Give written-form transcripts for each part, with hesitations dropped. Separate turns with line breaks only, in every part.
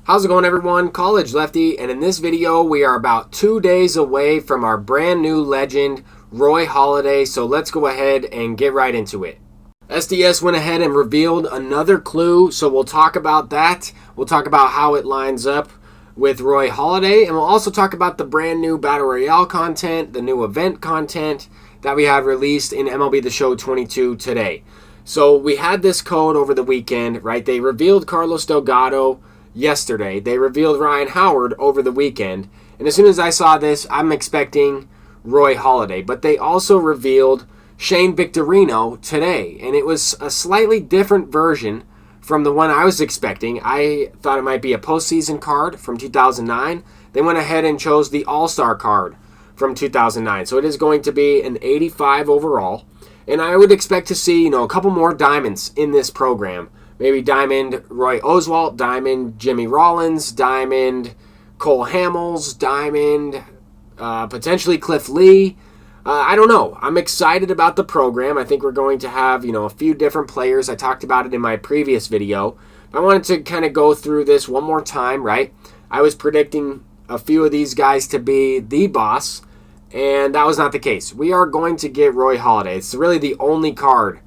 How's it going, everyone? College Lefty, and in this video we are about 2 days away from our brand new legend Roy Halladay, so let's go ahead and get right into it. SDS went ahead and revealed another clue, so we'll talk about that. We'll talk about how it lines up with Roy Halladay, and we'll also talk about the brand new Battle Royale content, the new event content that we have released in MLB The Show 22 today. So we had this code over the weekend, right? They revealed Carlos Delgado yesterday. They revealed Ryan Howard over the weekend. And as soon as I saw this, I'm expecting Roy Halladay. But they also revealed Shane Victorino today. And it was a slightly different version from the one I was expecting. I thought it might be a postseason card from 2009. They went ahead and chose the All-Star card from 2009. So it is going to be an 85 overall. And I would expect to see, a couple more diamonds in this program. Maybe Diamond Roy Oswalt, Diamond Jimmy Rollins, Diamond Cole Hamels, Diamond potentially Cliff Lee. I don't know. I'm excited about the program. I think we're going to have, a few different players. I talked about it in my previous video. I wanted to kind of go through this one more time, right? I was predicting a few of these guys to be the boss, and that was not the case. We are going to get Roy Halladay. It's really the only card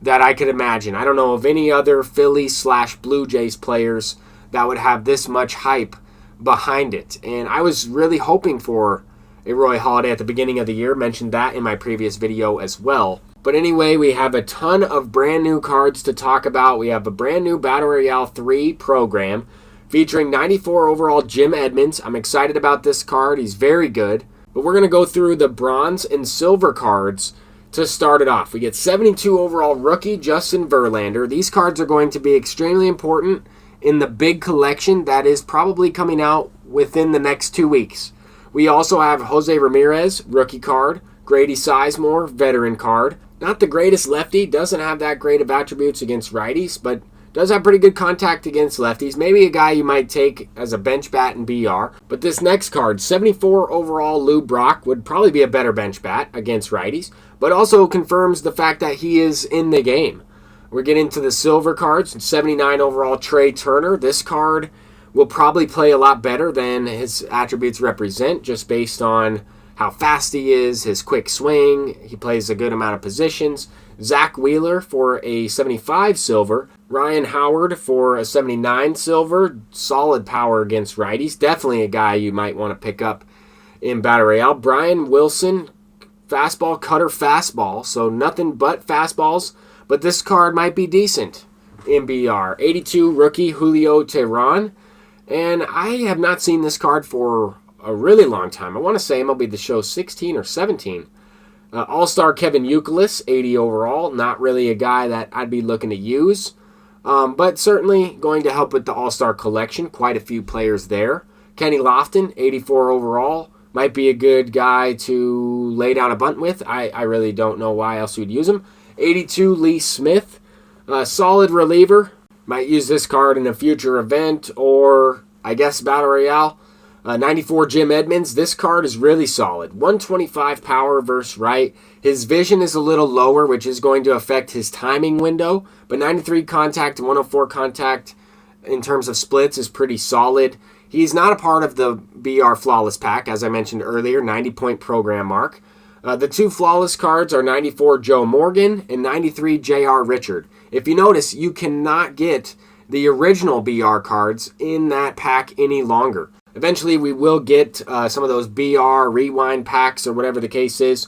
that I could imagine. I don't know of any other Phillies/Blue Jays players that would have this much hype behind it. And I was really hoping for a Roy Halladay at the beginning of the year. Mentioned that in my previous video as well. But anyway, we have a ton of brand new cards to talk about. We have a brand new Battle Royale 3 program featuring 94 overall Jim Edmonds. I'm excited about this card. He's very good. But we're going to go through the bronze and silver cards to start it off. We get 72 overall rookie Justin Verlander. These cards are going to be extremely important in the big collection that is probably coming out within the next 2 weeks. We also have Jose Ramirez, rookie card. Grady Sizemore, veteran card. Not the greatest lefty, doesn't have that great of attributes against righties, but does have pretty good contact against lefties. Maybe a guy you might take as a bench bat in BR. But this next card, 74 overall Lou Brock, would probably be a better bench bat against righties, but also confirms the fact that he is in the game. We're getting to the silver cards, 79 overall Trey Turner. This card will probably play a lot better than his attributes represent, just based on how fast he is, his quick swing. He plays a good amount of positions. Zach Wheeler for a 75 silver. Ryan Howard for a 79 silver. Solid power against righties. Definitely a guy you might want to pick up in Battle Royale. Brian Wilson, fastball, cutter, fastball. So nothing but fastballs. But this card might be decent in BR. 82 rookie Julio Teheran. And I have not seen this card for a really long time. I want to say MLB The Show 16 or 17. All-Star Kevin Youkilis, 80 overall. Not really a guy that I'd be looking to use. But certainly going to help with the All-Star collection. Quite a few players there. Kenny Lofton, 84 overall. Might be a good guy to lay down a bunt with. I really don't know why else you'd use him. 82 Lee Smith. Solid reliever. Might use this card in a future event or, I guess, Battle Royale. 94 Jim Edmonds. This card is really solid. 125 power versus right. His vision is a little lower, which is going to affect his timing window. But 93 contact and 104 contact in terms of splits is pretty solid. He's not a part of the BR Flawless pack, as I mentioned earlier, 90-point program mark. The two Flawless cards are 94 Joe Morgan and 93 J.R. Richard. If you notice, you cannot get the original BR cards in that pack any longer. Eventually, we will get some of those BR rewind packs or whatever the case is.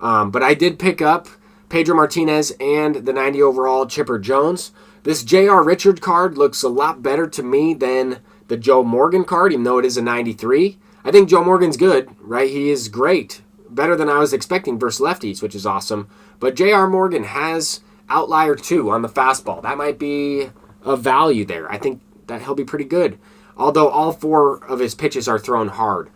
But I did pick up Pedro Martinez and the 90 overall Chipper Jones. This J.R. Richard card looks a lot better to me than the Joe Morgan card, even though it is a 93. I think Joe Morgan's good, right? He is great. Better than I was expecting versus lefties, which is awesome. But J.R. Morgan has outlier 2 on the fastball. That might be a value there. I think that he'll be pretty good. Although all 4 of his pitches are thrown hard.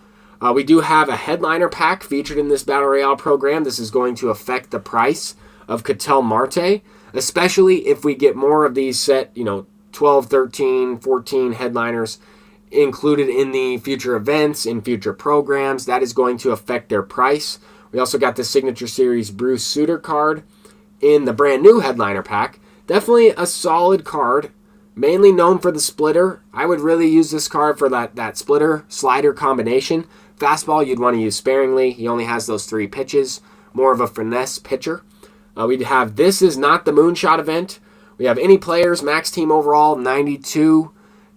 We do have a headliner pack featured in this Battle Royale program. This is going to affect the price of Ketel Marte, especially if we get more of these set, 12, 13, 14 headliners included in the future events, in future programs. That is going to affect their price. We also got the Signature Series Bruce Sutter card in the brand new headliner pack. Definitely a solid card Mainly known for the splitter. I would really use this card for that splitter slider combination. Fastball you'd want to use sparingly. He only has those 3 pitches. More of a finesse pitcher. We'd have This Is Not the Moonshot event. We have any players, max team overall, 92.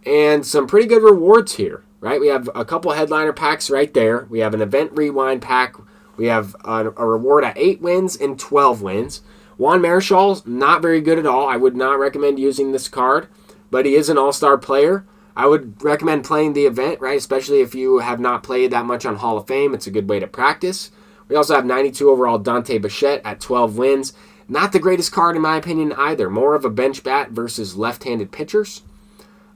And some pretty good rewards here, right? We have a couple headliner packs right there. We have an event rewind pack. We have a reward at 8 wins and 12 wins. Juan Marischal's not very good at all. I would not recommend using this card, but he is an all-star player. I would recommend playing the event, right? Especially if you have not played that much on Hall of Fame. It's a good way to practice. We also have 92 overall Dante Bichette at 12 wins. Not the greatest card in my opinion either. More of a bench bat versus left-handed pitchers.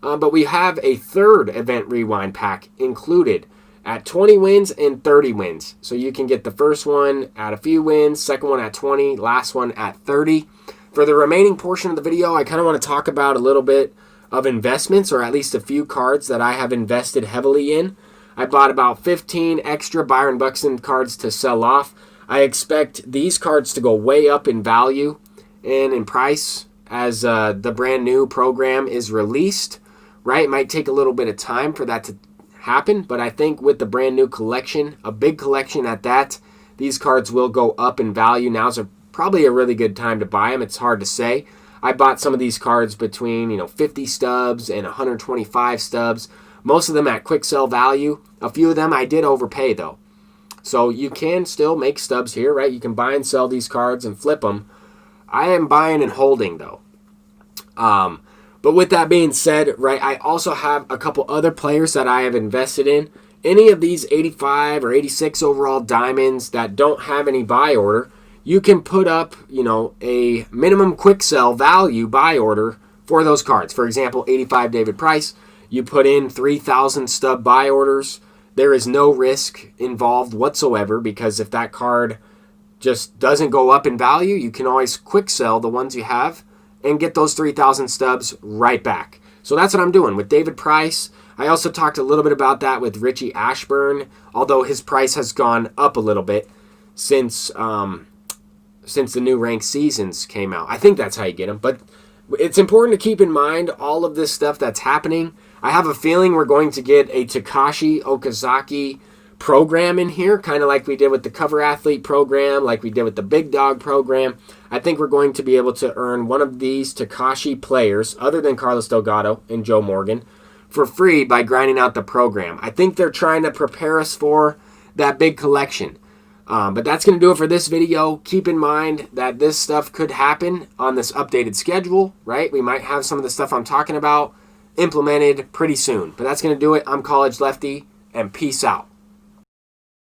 But we have a third event rewind pack included at 20 wins and 30 wins. So you can get the first one at a few wins, second one at 20, last one at 30. For the remaining portion of the video, I kind of want to talk about a little bit of investments, or at least a few cards that I have invested heavily in. I bought about 15 extra Byron Buxton cards to sell off. I expect these cards to go way up in value and in price as the brand new program is released, right? It might take a little bit of time for that to happen, but I think with the brand new collection, a big collection at that, these cards will go up in value. Now's probably a really good time to buy them. It's hard to say. I bought some of these cards between 50 stubs and 125 stubs. Most of them at quick sell value. A few of them I did overpay though. So you can still make stubs here, right? You can buy and sell these cards and flip them. I am buying and holding though. But with that being said, right, I also have a couple other players that I have invested in. Any of these 85 or 86 overall diamonds that don't have any buy order, you can put up, a minimum quick sell value buy order for those cards. For example, 85 David Price, you put in 3,000 stub buy orders. There is no risk involved whatsoever, because if that card just doesn't go up in value, you can always quick sell the ones you have and get those 3,000 stubs right back. So that's what I'm doing with David Price. I also talked a little bit about that with Richie Ashburn, although his price has gone up a little bit since the new ranked seasons came out. I think that's how you get them. But it's important to keep in mind all of this stuff that's happening. I have a feeling we're going to get a Takashi Okazaki program in here, kind of like we did with the Cover Athlete program, like we did with the Big Dog program. I think we're going to be able to earn one of these Takashi players, other than Carlos Delgado and Joe Morgan, for free by grinding out the program. I think they're trying to prepare us for that big collection. But that's going to do it for this video. Keep in mind that this stuff could happen on this updated schedule, right? We might have some of the stuff I'm talking about implemented pretty soon. But that's going to do it. I'm College Lefty, and peace out.